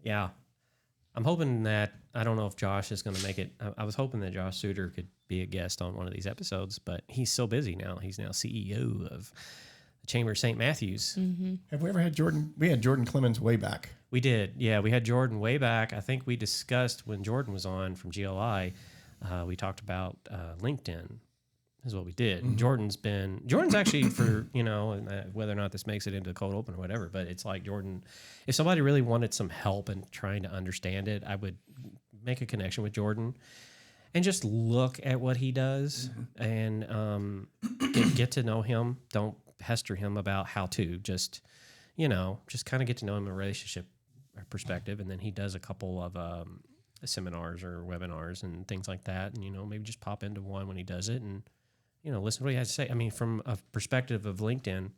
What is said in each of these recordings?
Yeah. I'm hoping that, I don't know if Josh is going to make it. I was hoping that Josh Suter could be a guest on one of these episodes, but he's so busy now. He's now CEO of the Chamber of St. Matthews. Mm-hmm. Have we ever had Jordan? We had Jordan Clemens way back. We did. Yeah, we had Jordan way back. I think we discussed when Jordan was on from GLI, we talked about LinkedIn is what we did. Mm-hmm. Jordan's actually for, whether or not this makes it into a cold open or whatever, but it's like Jordan, if somebody really wanted some help in trying to understand it, I would make a connection with Jordan and just look at what he does and get to know him. Don't pester him about how to, just kind of get to know him in a relationship perspective. And then he does a couple of seminars or webinars and things like that. And, maybe just pop into one when he does it and, listen to what he has to say. I mean, from a perspective of LinkedIn,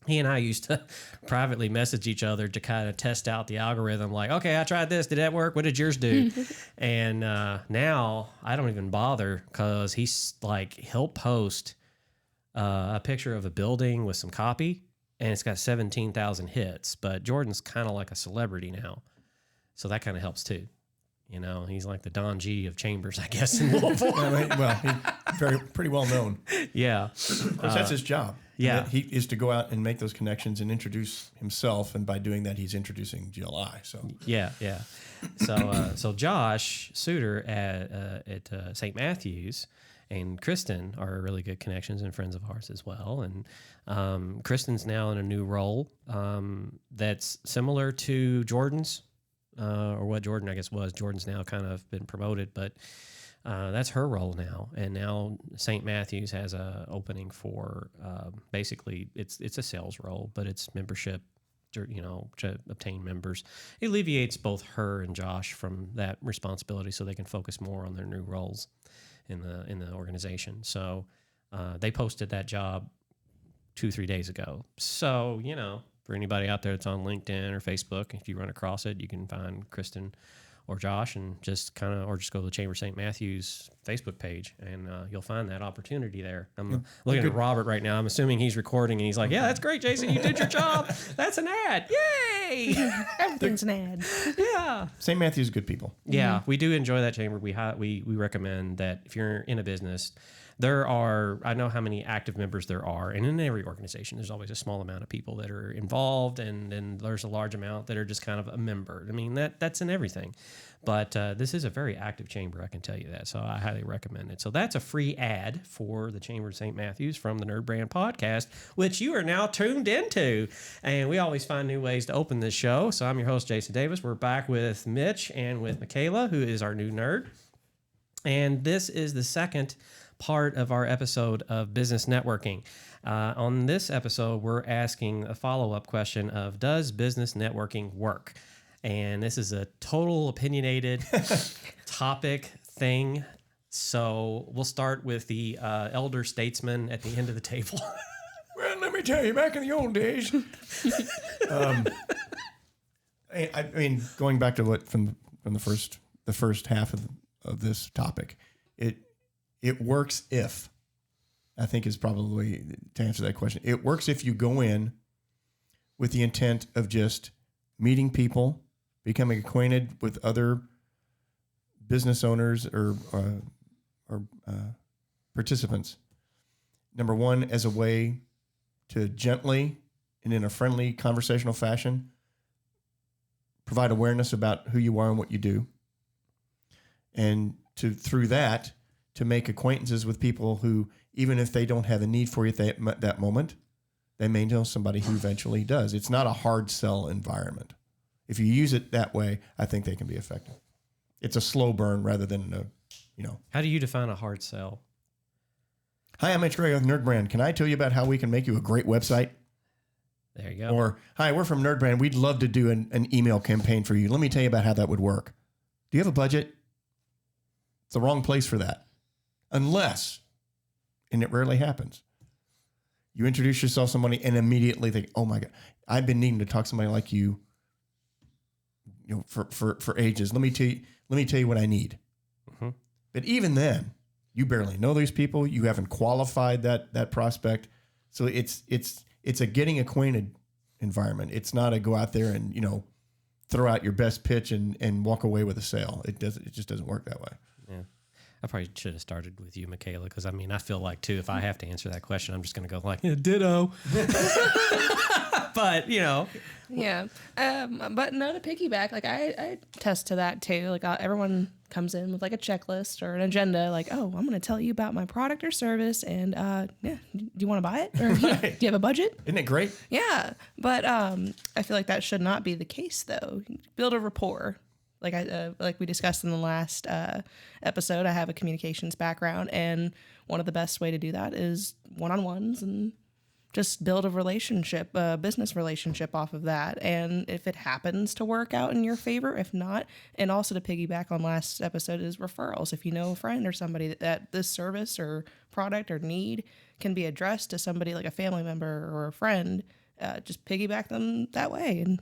he and I used to privately message each other to kind of test out the algorithm. Like, okay, I tried this. Did that work? What did yours do? And now I don't even bother because he'll post a picture of a building with some copy and it's got 17,000 hits. But Jordan's kind of like a celebrity now. So that kind of helps too. He's like the Don G of Chambers, I guess, in Louisville. Well, he's pretty well known. Yeah. Of course, that's his job. Yeah. He is to go out and make those connections and introduce himself. And by doing that, he's introducing GLI. So yeah. So Josh Suter at St. Matthews and Kristen are really good connections and friends of ours as well. And Kristen's now in a new role that's similar to Jordan's. Or what Jordan, I guess, was. Jordan's now kind of been promoted, but that's her role now. And now St. Matthews has a opening for basically it's a sales role, but it's membership, to obtain members. It alleviates both her and Josh from that responsibility, so they can focus more on their new roles in the organization. So they posted that job 2-3 days ago. So for anybody out there that's on LinkedIn or Facebook, if you run across it, you can find Kristen or Josh and just go to the Chamber St. Matthews Facebook page and you'll find that opportunity there. I'm looking at Robert right now. I'm assuming he's recording and he's like, yeah, that's great, Jason. You did your job. That's an ad. Yay. Everything's an ad. Yeah. St. Matthews, good people. Yeah. We do enjoy that chamber. We recommend that if you're in a business, I know how many active members there are, and in every organization, there's always a small amount of people that are involved, and then there's a large amount that are just kind of a member. I mean, that's in everything. But this is a very active chamber, I can tell you that, so I highly recommend it. So that's a free ad for the Chamber of St. Matthews from the NerdBrand Podcast, which you are now tuned into. And we always find new ways to open this show. So I'm your host, Jason Davis. We're back with Mitch and with Michaela, who is our new nerd. And this is the second part of our episode of business networking. On this episode, we're asking a follow-up question of, does business networking work? And this is a total opinionated topic thing. So we'll start with the elder statesman at the end of the table. Well, let me tell you, back in the old days. I mean, going back to what from the first half of this topic, it works if, I think is probably to answer that question. It works if you go in with the intent of just meeting people, becoming acquainted with other business owners or participants. Number one, as a way to gently and in a friendly conversational fashion provide awareness about who you are and what you do. And through that, to make acquaintances with people who, even if they don't have a need for you at that moment, they may know somebody who eventually does. It's not a hard sell environment. If you use it that way, I think they can be effective. It's a slow burn rather than How do you define a hard sell? Hi, I'm Mitch Gray with NerdBrand. Can I tell you about how we can make you a great website? There you go. Or, hi, we're from NerdBrand. We'd love to do an email campaign for you. Let me tell you about how that would work. Do you have a budget? It's the wrong place for that. Unless, and it rarely happens, you introduce yourself to somebody and immediately think, oh my God, I've been needing to talk to somebody like you, for ages. Let me tell you what I need. Mm-hmm. But even then, you barely know these people. You haven't qualified that prospect. So it's a getting acquainted environment. It's not a go out there and, throw out your best pitch and walk away with a sale. It just doesn't work that way. Yeah. I probably should have started with you, Michaela, because I mean, I feel like too, if I have to answer that question, I'm just going to go like, ditto. But Yeah. But no, to piggyback, like I attest to that too. Like everyone comes in with like a checklist or an agenda, like, oh, I'm going to tell you about my product or service, and do you want to buy it? Or do you have a budget? Isn't it great? Yeah. But I feel like that should not be the case though. Build a rapport. Like we discussed in the last episode, I have a communications background, and one of the best way to do that is one-on-ones and just build a relationship, a business relationship off of that. And if it happens to work out in your favor, if not, and also to piggyback on last episode is referrals. If you know a friend or somebody that this service or product or need can be addressed to somebody like a family member or a friend, just piggyback them that way. And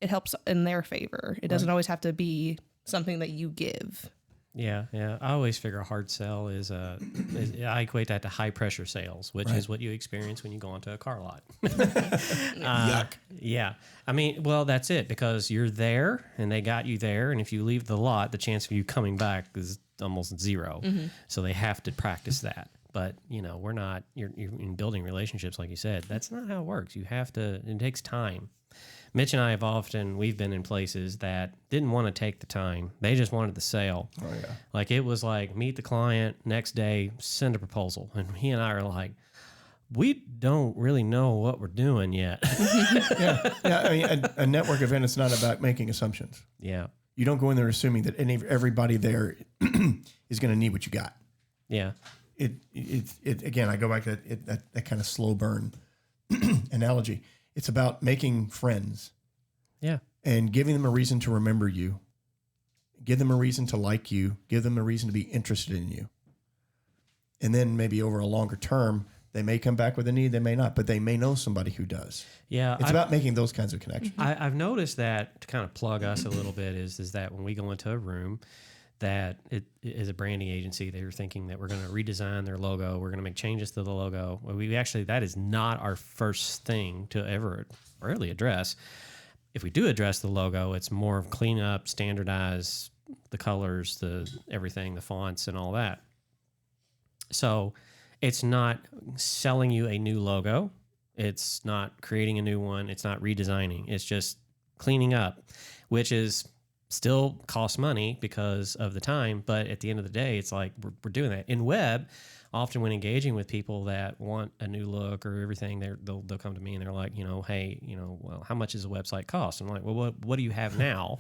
it helps in their favor. It doesn't always have to be something that you give. Yeah. I always figure a hard sell is I equate that to high pressure sales, which is what you experience when you go onto a car lot. Yuck. Yeah. I mean, well, that's it, because you're there and they got you there. And if you leave the lot, the chance of you coming back is almost zero. Mm-hmm. So they have to practice that. But, we're not, you're in building relationships, like you said. That's not how it works. You have to, it takes time. Mitch and I we've been in places that didn't want to take the time. They just wanted the sale. Oh, yeah. Like it was like, meet the client, next day, send a proposal. And he and I are like, we don't really know what we're doing yet. Yeah. I mean, a network event is not about making assumptions. Yeah. You don't go in there assuming that everybody there is going to need what you got. Yeah. It again, I go back to that kind of slow burn analogy. It's about making friends. Yeah. And giving them a reason to remember you. Give them a reason to like you. Give them a reason to be interested in you. And then maybe over a longer term, they may come back with a need, they may not, but they may know somebody who does. Yeah. It's about making those kinds of connections. I've noticed that, to kind of plug us a little bit, is that when we go into a room, that it is a branding agency, they're thinking that we're going to redesign their logo, we're going to make changes to the logo. Well, that is not our first thing to ever really address. If we do address the logo, it's more of clean up, standardize the colors, everything, the fonts and all that. So it's not selling you a new logo. It's not creating a new one. It's not redesigning. It's just cleaning up, which is still costs money because of the time. But at the end of the day, it's like we're doing that. In web, often when engaging with people that want a new look or everything, they'll come to me and they're like, hey, well, how much does a website cost? I'm like, well, what do you have now?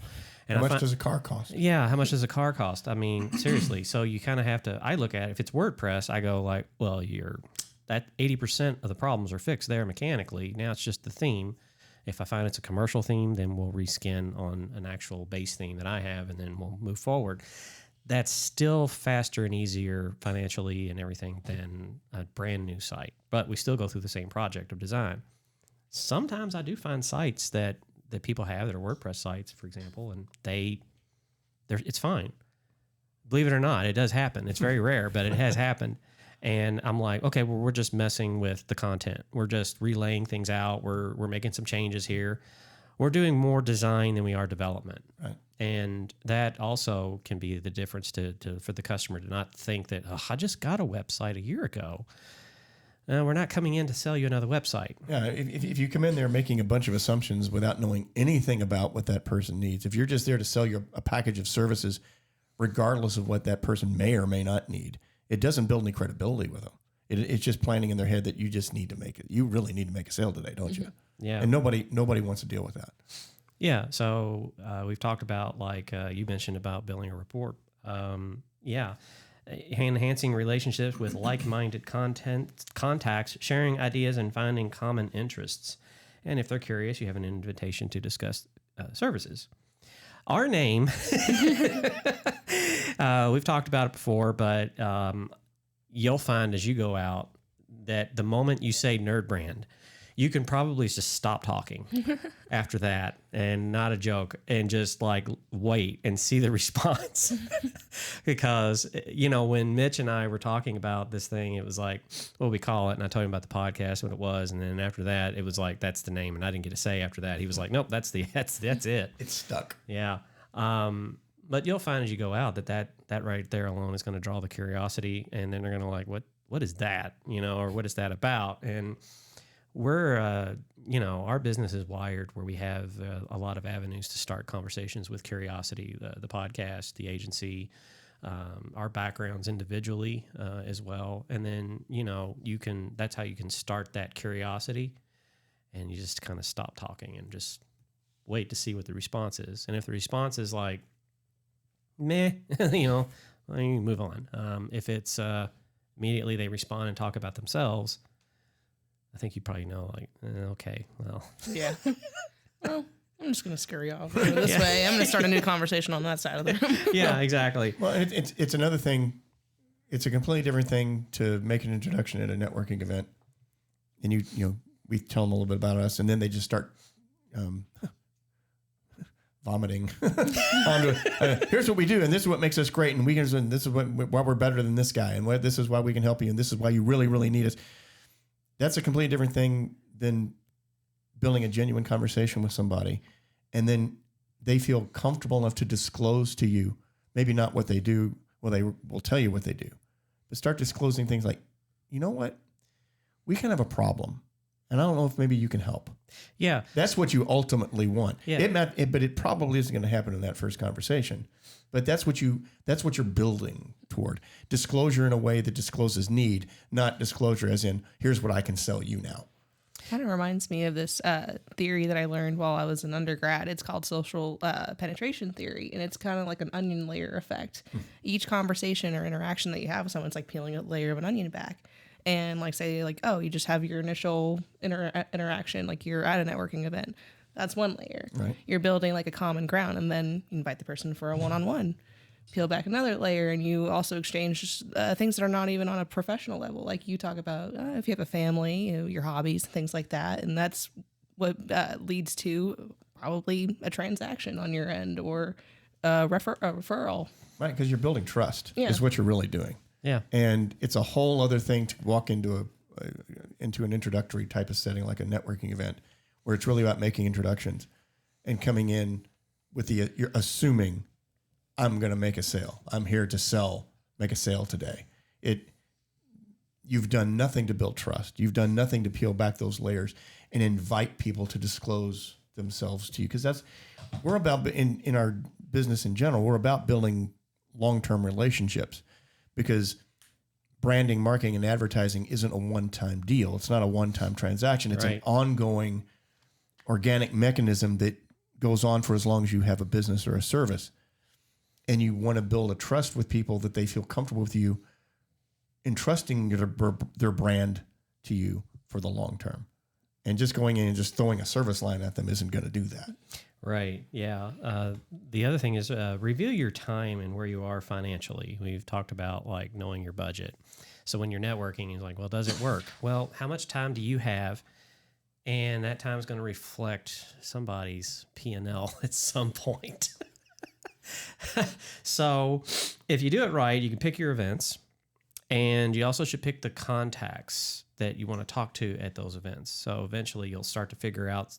And how much does a car cost? Yeah, how much does a car cost? I mean, seriously. So you kind of have to, I look at it, if it's WordPress, I go like, well, that 80% of the problems are fixed there mechanically. Now it's just the theme. If I find it's a commercial theme, then we'll reskin on an actual base theme that I have, and then we'll move forward. That's still faster and easier financially and everything than a brand new site. But we still go through the same project of design. Sometimes I do find sites that people have that are WordPress sites, for example, and it's fine. Believe it or not, it does happen. It's very rare, but it has happened. And I'm like, okay, well, we're just messing with the content. We're just relaying things out. We're making some changes here. We're doing more design than we are development. Right. And that also can be the difference for the customer to not think that, I just got a website a year ago. We're not coming in to sell you another website. Yeah, if you come in there making a bunch of assumptions without knowing anything about what that person needs, if you're just there to sell a package of services, regardless of what that person may or may not need, it doesn't build any credibility with them. It's just planning in their head that you just need to make it. You really need to make a sale today, don't you? Yeah. And nobody wants to deal with that. Yeah. So we've talked about, like you mentioned about building a rapport. Enhancing relationships with like-minded contacts, sharing ideas, and finding common interests. And if they're curious, you have an invitation to discuss services. Our name, we've talked about it before, but you'll find as you go out that the moment you say NerdBrand, you can probably just stop talking after that, and not a joke, and just like wait and see the response. Because, you know, when Mitch and I were talking about this thing, it was like, what we call it? And I told him about the podcast, what it was. And then after that, it was like, that's the name. And I didn't get to say after that. He was like, nope, that's it. It's stuck. Yeah. But you'll find as you go out that right there alone is going to draw the curiosity. And then they're going to like, what is that? You know, or what is that about? And we're, you know, our business is wired where we have a lot of avenues to start conversations with curiosity, the podcast, the agency, our backgrounds individually as well. And then, you know, that's how you can start that curiosity, and you just kind of stop talking and just wait to see what the response is. And if the response is like, meh, you know, well, you move on. If it's immediately they respond and talk about themselves, I think you probably know, like, okay, well. Yeah. Well, I'm just going to scurry off this way. I'm going to start a new conversation on that side of the room. Yeah, exactly. Well, it's another thing. It's a completely different thing to make an introduction at a networking event. And you know, we tell them a little bit about us, and then they just start vomiting onto here's what we do, and this is what makes us great, and this is why we're better than this guy, and this is why we can help you, and this is why you really, really need us. That's a completely different thing than building a genuine conversation with somebody, and then they feel comfortable enough to disclose to you, maybe not what they do, well, they will tell you what they do, but start disclosing things like, you know what, we can have a problem, and I don't know if maybe you can help. Yeah. That's what you ultimately want. Yeah. But it probably isn't going to happen in that first conversation. But that's what you're building toward. Disclosure in a way that discloses need, not disclosure as in, here's what I can sell you now. Kind of reminds me of this theory that I learned while I was an undergrad. It's called social penetration theory, and it's kind of like an onion layer effect. Each conversation or interaction that you have with someone, it's like peeling a layer of an onion back. And like, say, like, oh, you just have your initial interaction, like you're at a networking event. That's one layer. Right. You're building like a common ground, and then you invite the person for a one-on-one. Peel back another layer, and you also exchange things that are not even on a professional level. Like you talk about if you have a family, you know, your hobbies, things like that. And that's what leads to probably a transaction on your end or a referral. Right, because you're building trust is what you're really doing. Yeah. And it's a whole other thing to walk into an introductory type of setting, like a networking event, where it's really about making introductions and coming in with you're assuming I'm going to make a sale. I'm here to make a sale today. You've done nothing to build trust. You've done nothing to peel back those layers and invite people to disclose themselves to you. Because we're about, in our business in general, we're about building long-term relationships. Because branding, marketing, and advertising isn't a one-time deal. It's not a one-time transaction. It's an ongoing organic mechanism that goes on for as long as you have a business or a service. And you want to build a trust with people that they feel comfortable with you entrusting their brand to you for the long term. And just going in and just throwing a service line at them isn't going to do that. Right. Yeah. The other thing is review your time and where you are financially. We've talked about like knowing your budget. So when you're networking, it's like, well, does it work? Well, how much time do you have? And that time is going to reflect somebody's P&L at some point. So if you do it right, you can pick your events, and you also should pick the contacts that you want to talk to at those events. So eventually you'll start to figure out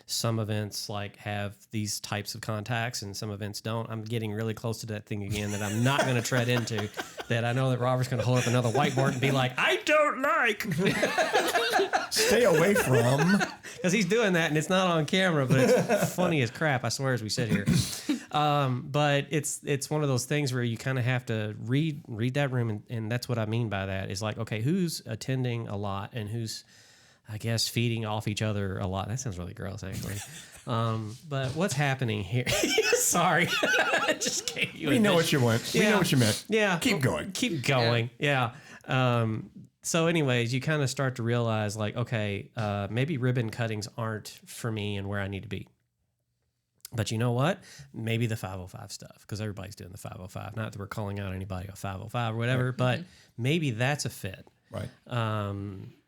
some events like have these types of contacts and some events don't. I'm getting really close to that thing again that I'm not going to tread into, that I know that Robert's going to hold up another whiteboard and be like, I don't like. Stay away from. Because he's doing that and it's not on camera, but it's funny as crap, I swear, as we sit here. But it's one of those things where you kind of have to read that room, and that's what I mean by that is like, okay, who's attending a lot and who's, I guess, feeding off each other a lot. That sounds really gross, actually. But what's happening here? Sorry. I just gave you We know what you want. We know what you meant. Yeah. Keep going. Keep going. Yeah. So anyways, you kind of start to realize like, okay, maybe ribbon cuttings aren't for me and where I need to be. But you know what? Maybe the 505 stuff, because everybody's doing the 505. Not that we're calling out anybody a 505 or whatever, but maybe that's a fit. Right.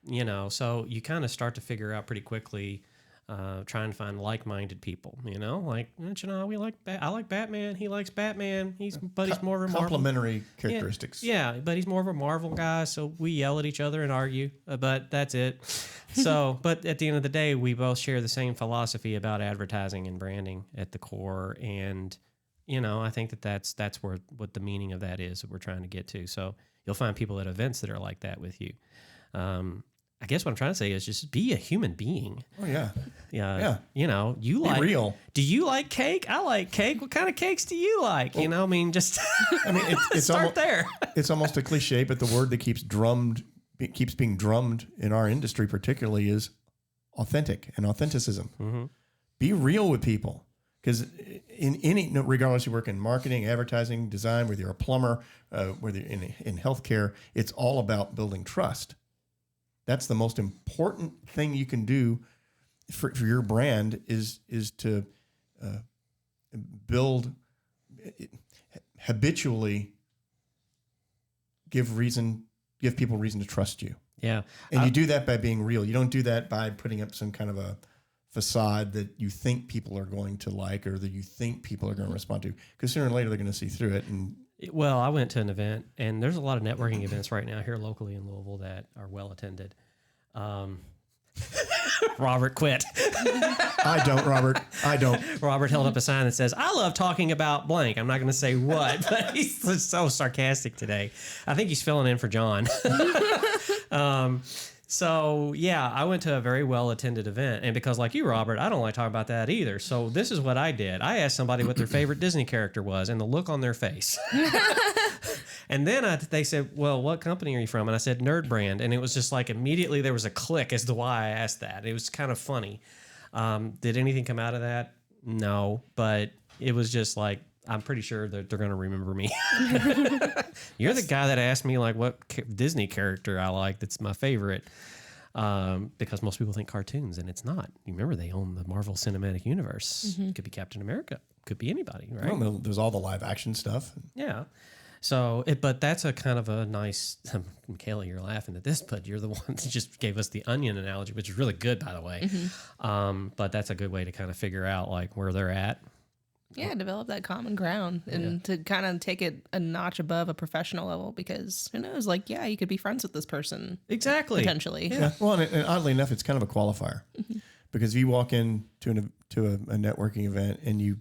You know, so you kind of start to figure out pretty quickly, trying to find like-minded people, you know, like, you know, I like Batman. He likes Batman. He's more of a Marvel. Complementary characteristics. Yeah, but he's more of a Marvel guy. So we yell at each other and argue, but that's it. So, but at the end of the day, we both share the same philosophy about advertising and branding at the core. And, you know, I think that's what the meaning of that is that we're trying to get to. So you'll find people at events that are like that with you. I guess what I'm trying to say is just be a human being. Oh, yeah. Yeah. You know, be real. Do you like cake? I like cake. What kind of cakes do you like? Well, you know, I mean, just it's start there. It's almost a cliche, but the word that keeps being drummed in our industry particularly is authentic and authenticism. Mm-hmm. Be real with people. Because regardless you work in marketing, advertising, design, whether you're a plumber, whether you're in healthcare, it's all about building trust. That's the most important thing you can do for your brand is to build, habitually give people reason to trust you. Yeah. And you do that by being real. You don't do that by putting up some kind of a facade that you think people are going to like or that you think people are going to respond to. Because sooner or later they're going to see through it. Well, I went to an event, and there's a lot of networking events right now here locally in Louisville that are well attended. Robert quit. I don't, Robert. I don't. Robert held up a sign that says, "I love talking about blank." I'm not going to say what, but he's so sarcastic today. I think he's filling in for John. So, yeah, I went to a very well-attended event. And because, like you, Robert, I don't like talking about that either. So this is what I did. I asked somebody what their favorite Disney character was and the look on their face. And then they said, well, what company are you from? And I said, NerdBrand. And it was just like immediately there was a click as to why I asked that. It was kind of funny. Did anything come out of that? No. But it was just like, I'm pretty sure that they're going to remember me. You're the guy that asked me like what Disney character I like that's my favorite. Because most people think cartoons, and it's not. You remember they own the Marvel Cinematic Universe. Mm-hmm. It could be Captain America. Could be anybody, right? Well, there's all the live action stuff. Yeah. So, but that's a kind of a nice, Michaela, you're laughing at this, but you're the one that just gave us the onion analogy, which is really good, by the way. Mm-hmm. But that's a good way to kind of figure out like where they're at. Yeah, develop that common ground and to kind of take it a notch above a professional level because who knows, like, yeah, you could be friends with this person. Exactly. Potentially. Yeah. Well, and oddly enough, it's kind of a qualifier because if you walk into a networking event and you,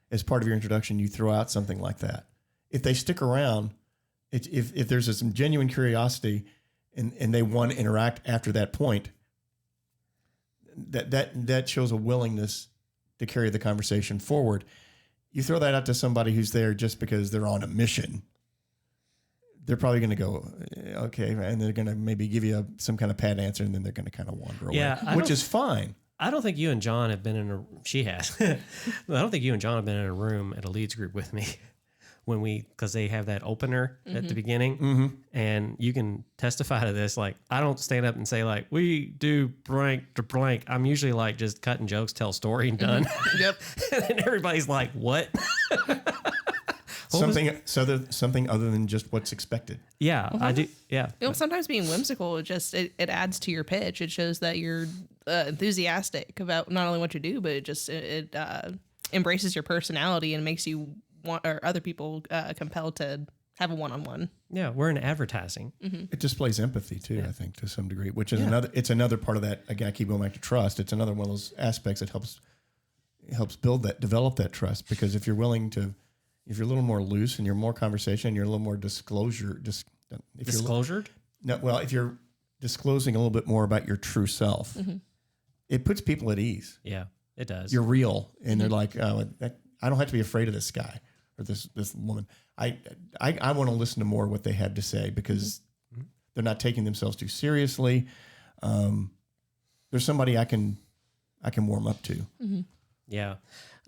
as part of your introduction, you throw out something like that. If they stick around, if there's some genuine curiosity and they want to interact after that point, that shows a willingness to carry the conversation forward. You throw that out to somebody who's there just because they're on a mission, they're probably going to go, okay, and they're going to maybe give you some kind of pat answer, and then they're going to kind of wander away, which is fine. I don't think you and John have been in a. She has. I don't think you and John have been in a room at a leads group with me because they have that opener at the beginning, and you can testify to this. Like, I don't stand up and say like we do blank to blank. I'm usually like just cutting jokes, tell story, and done. Yep. And then everybody's like, "What?" Something other than just what's expected. Yeah, I do. Yeah. You know, sometimes being whimsical, it adds to your pitch. It shows that you're enthusiastic about not only what you do, but it embraces your personality and makes you want or other people compelled to have a one-on-one. Yeah, we're in advertising. Mm-hmm. It displays empathy too, I think, to some degree, which is another part of that. Again, I keep going back to trust. It's another one of those aspects that helps develop that trust, because if you're willing to, if you're a little more loose and you're more conversation, you're a little more disclosure. Disclosured? If you're disclosing a little bit more about your true self, it puts people at ease. Yeah, it does. You're real, and they're like, oh, I don't have to be afraid of this guy or this woman. I want to listen to more of what they have to say because they're not taking themselves too seriously. There's somebody I can warm up to. Mm-hmm. Yeah.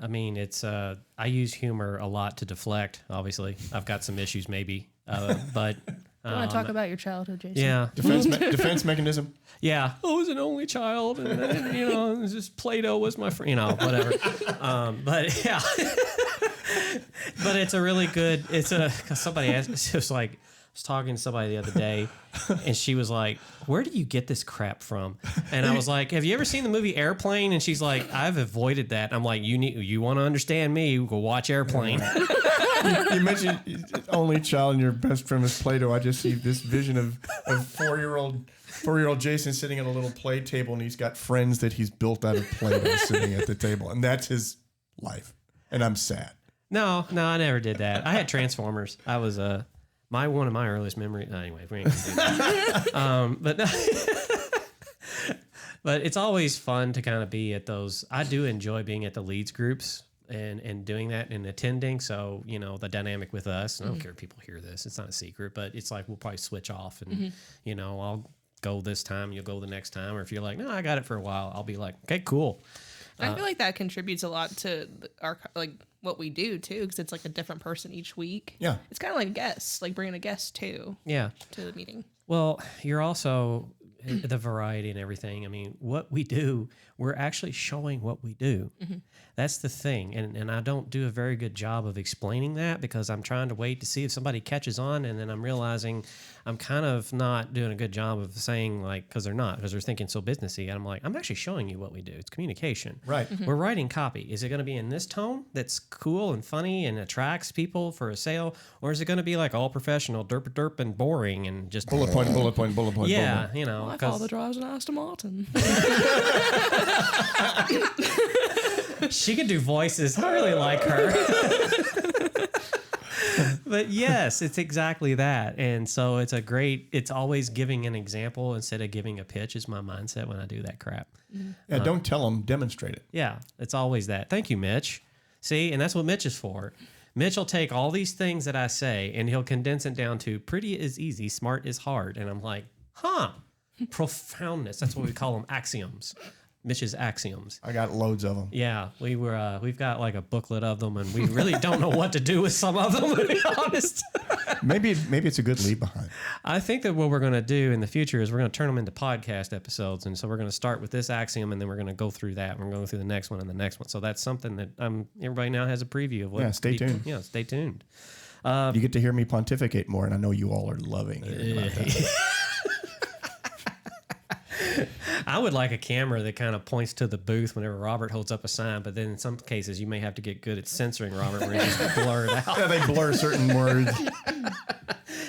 I mean, it's I use humor a lot to deflect. Obviously, I've got some issues, maybe, but You want to talk about your childhood, Jason? yeah, Defense mechanism. yeah. I was an only child, and then, it was just Play-Doh was my friend, whatever. But yeah, but it's a really good. It's cause somebody asked. It's just like was talking to somebody the other day, and she was like, "Where do you get this crap from?" And I was like, "Have you ever seen the movie Airplane?" And she's like, "I've avoided that." I'm like, "You want to understand me? Go watch Airplane." You mentioned only child and your best friend was Play-Doh. I just see this vision of 4-year-old Jason sitting at a little play table, and he's got friends that he's built out of Play-Doh sitting at the table, and that's his life. And I'm sad. No, I never did that. I had Transformers. I was one of my earliest memories. Anyway, we ain't gonna do that. But it's always fun to kind of be at those. I do enjoy being at the leads groups and doing that and attending. So, the dynamic with us, I don't care if people hear this, it's not a secret, but it's like, we'll probably switch off and, I'll go this time, you'll go the next time. Or if you're like, no, I got it for a while, I'll be like, okay, cool. I feel like that contributes a lot to our what we do too, because it's like a different person each week. Yeah, it's kind of like a guest, like bringing a guest too. Yeah, to the meeting. Well, you're also the variety and everything. I mean, what we do, we're actually showing what we do. Mm-hmm. That's the thing, and I don't do a very good job of explaining that because I'm trying to wait to see if somebody catches on, and then I'm realizing I'm kind of not doing a good job of saying because they're thinking so businessy. And I'm like, I'm actually showing you what we do. It's communication. Right. Mm-hmm. We're writing copy. Is it going to be in this tone that's cool and funny and attracts people for a sale, or is it going to be like all professional, derp and boring and just bullet point. Yeah, Well, my father drives an Aston Martin. She could do voices. I really like her. But yes, it's exactly that. And so it's always giving an example instead of giving a pitch is my mindset when I do that crap. Yeah, don't tell them, demonstrate it. Yeah, it's always that. Thank you, Mitch. See, and that's what Mitch is for. Mitch will take all these things that I say and he'll condense it down to pretty is easy, smart is hard. And I'm like, profoundness. That's what we call them, axioms. Mitch's axioms. I got loads of them. Yeah, we've got like a booklet of them, and we really don't know what to do with some of them, to be honest. Maybe it's a good leave behind. I think that what we're going to do in the future is we're going to turn them into podcast episodes, and so we're going to start with this axiom, and then we're going to go through that. And we're going to go through the next one and the next one. So that's something that everybody now has a preview of. What stay tuned. Yeah, stay tuned. You get to hear me pontificate more, and I know you all are loving hearing about that. I would like a camera that kind of points to the booth whenever Robert holds up a sign, but then in some cases you may have to get good at censoring Robert where you just blur it out. Yeah, they blur certain words.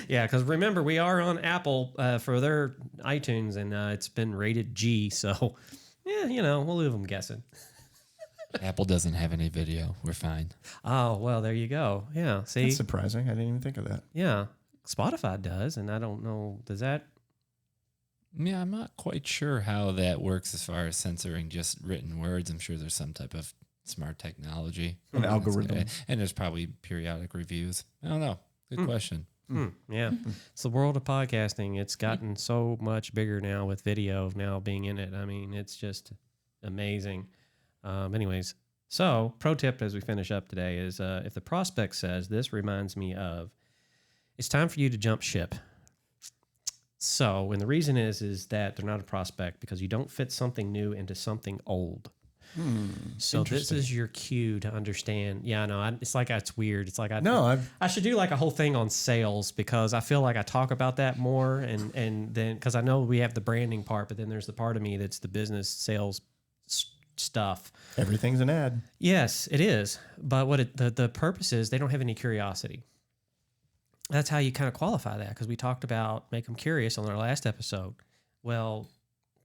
Yeah, because remember, we are on Apple for their iTunes, and it's been rated G, so we'll leave them guessing. Apple doesn't have any video. We're fine. Oh, well, there you go. Yeah, see? That's surprising. I didn't even think of that. Yeah, Spotify does, and I don't know, does that... Yeah, I'm not quite sure how that works as far as censoring just written words. I'm sure there's some type of smart technology. An algorithm. And there's probably periodic reviews. I don't know. Good question. Yeah. It's the world of podcasting. It's gotten so much bigger now with video now being in it. I mean, it's just amazing. Anyways, so pro tip as we finish up today is if the prospect says, this reminds me of, it's time for you to jump ship. So, and the reason is that they're not a prospect because you don't fit something new into something old. So this is your cue to understand. Yeah, I know. It's like it's weird. It's like I should do like a whole thing on sales because I feel like I talk about that more, and then because I know we have the branding part, but then there's the part of me that's the business sales stuff. Everything's an ad. Yes, it is. But what the purpose is, they don't have any curiosity. That's how you kind of qualify that because we talked about make them curious on our last episode. Well,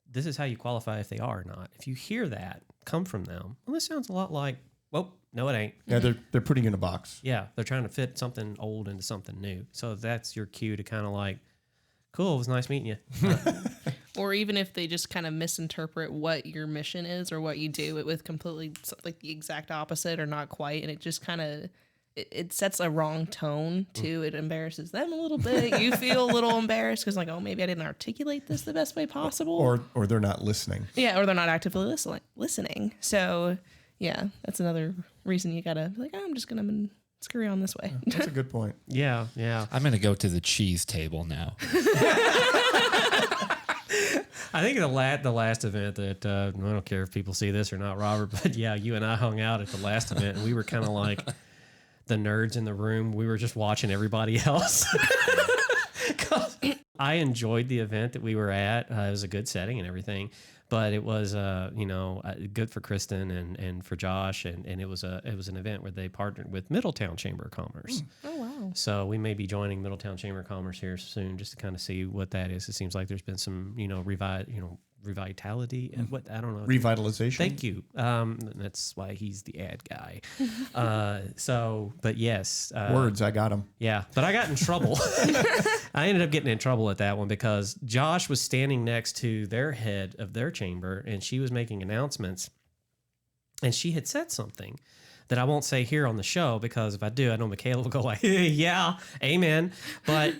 this is how you qualify if they are or not. If you hear that come from them, well, this sounds a lot like, well, no, it ain't. Yeah, they're putting you in a box. Yeah, they're trying to fit something old into something new. So that's your cue to kind of like, cool, it was nice meeting you. Or even if they just kind of misinterpret what your mission is or what you do it with completely like the exact opposite or not quite, and it just kind of... It sets a wrong tone too. It embarrasses them a little bit. You feel a little embarrassed because like, oh, maybe I didn't articulate this the best way possible. Or they're not listening. Yeah, or they're not actively listening. So yeah, that's another reason you gotta be like, oh, I'm just gonna scurry on this way. That's a good point. Yeah. I'm gonna go to the cheese table now. I think the last event that I don't care if people see this or not, Robert, but yeah, you and I hung out at the last event and we were kind of like the nerds in the room. We were just watching everybody else. I enjoyed the event that we were at. It was a good setting and everything, but it was good for Kristen and for Josh, and it was an event where they partnered with Middletown Chamber of Commerce. Oh, wow. So we may be joining Middletown Chamber of Commerce here soon, just to kind of see what that is. It seems like there's been some revitality and what I don't know. Revitalization. Thank you. That's why he's the ad guy. But yes. Words, I got them. Yeah, but I got in trouble. I ended up getting in trouble at that one because Josh was standing next to their head of their chamber, and she was making announcements, and she had said something that I won't say here on the show, because if I do, I know Michaela will go like, yeah, amen. But,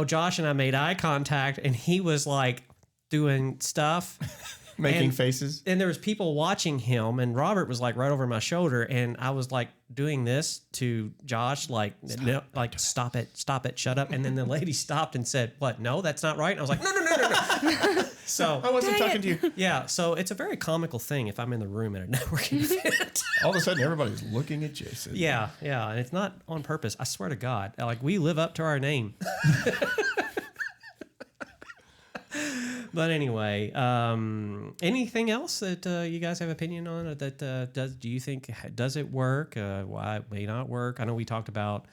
Josh and I made eye contact, and he was like doing stuff. Making faces. And there was people watching him, and Robert was like right over my shoulder, and I was like doing this to Josh, like, stop it, shut up. And then the lady stopped and said, what? No, that's not right. And I was like, no. So I wasn't talking to you. Yeah. So it's a very comical thing if I'm in the room at a networking event. All of a sudden, everybody's looking at Jason. Yeah. And it's not on purpose. I swear to God. Like, we live up to our name. But anyway, anything else that you guys have opinion on that do you think does it work? Why it may not work? I know we talked about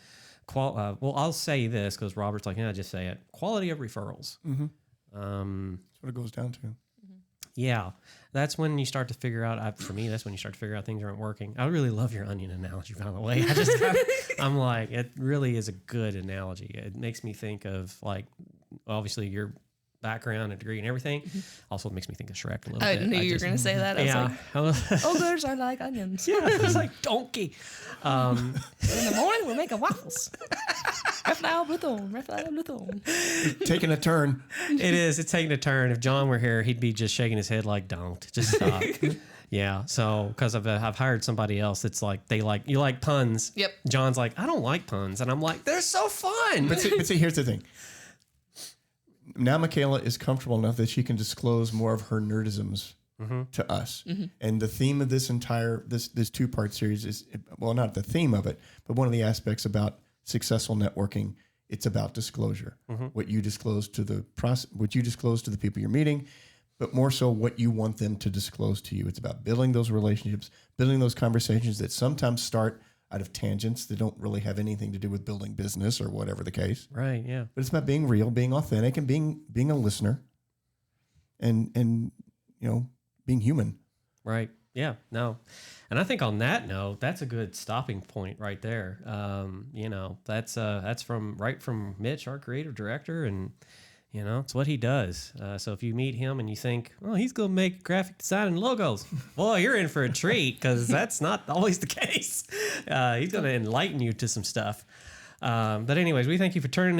well, I'll say this because Robert's like, yeah, just say it. Quality of referrals. Mm-hmm. That's what it goes down to. Yeah, that's when you start to figure out. For me, that's when you start to figure out things aren't working. I really love your onion analogy, by the way. I'm like, it really is a good analogy. It makes me think of, like, obviously your background and degree and everything. Also makes me think of Shrek a little bit. I knew you were going to say that. I was like, ogres are like onions. Yeah, it's like donkey. In the morning, we're making waffles. Taking a turn. It is. It's taking a turn. If John were here, he'd be just shaking his head like, don't. Just stop. Yeah. So, because I've hired somebody else that's like, you like puns. Yep. John's like, I don't like puns. And I'm like, they're so fun. But see, here's the thing. Now Michaela is comfortable enough that she can disclose more of her nerdisms to us. Mm-hmm. And the theme of this entire, this two-part series is, well, not the theme of it, but one of the aspects about successful networking, it's about disclosure. Mm-hmm. What you disclose to the people you're meeting, but more so what you want them to disclose to you. It's about building those relationships, building those conversations that sometimes start out of tangents that don't really have anything to do with building business or whatever the case. Right, yeah. But it's about being real, being authentic, and being a listener and being human. Right. Yeah. No. And I think on that note, that's a good stopping point right there. That's from Mitch, our creative director, and it's what he does. So if you meet him and you think, oh, he's going to make graphic design and logos, boy, you're in for a treat, because that's not always the case. He's going to enlighten you to some stuff. But anyways, we thank you for tuning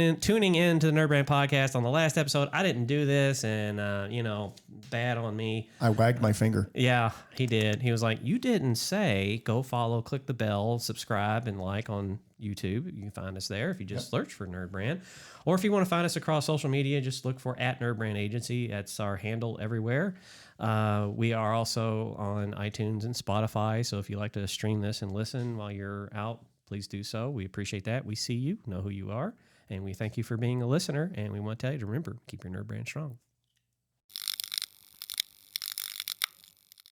in to the NerdBrand Podcast. On the last episode, I didn't do this, and bad on me. I wagged my finger. Yeah, he did. He was like, you didn't say go follow, click the bell, subscribe, and like on YouTube. You can find us there if you just search for NerdBrand. Or if you want to find us across social media, just look for @NerdBrand Agency. That's our handle everywhere. We are also on iTunes and Spotify. So if you like to stream this and listen while you're out, please do so. We appreciate that. We see you, know who you are, and we thank you for being a listener. And we want to tell you to remember, keep your nerd brand strong.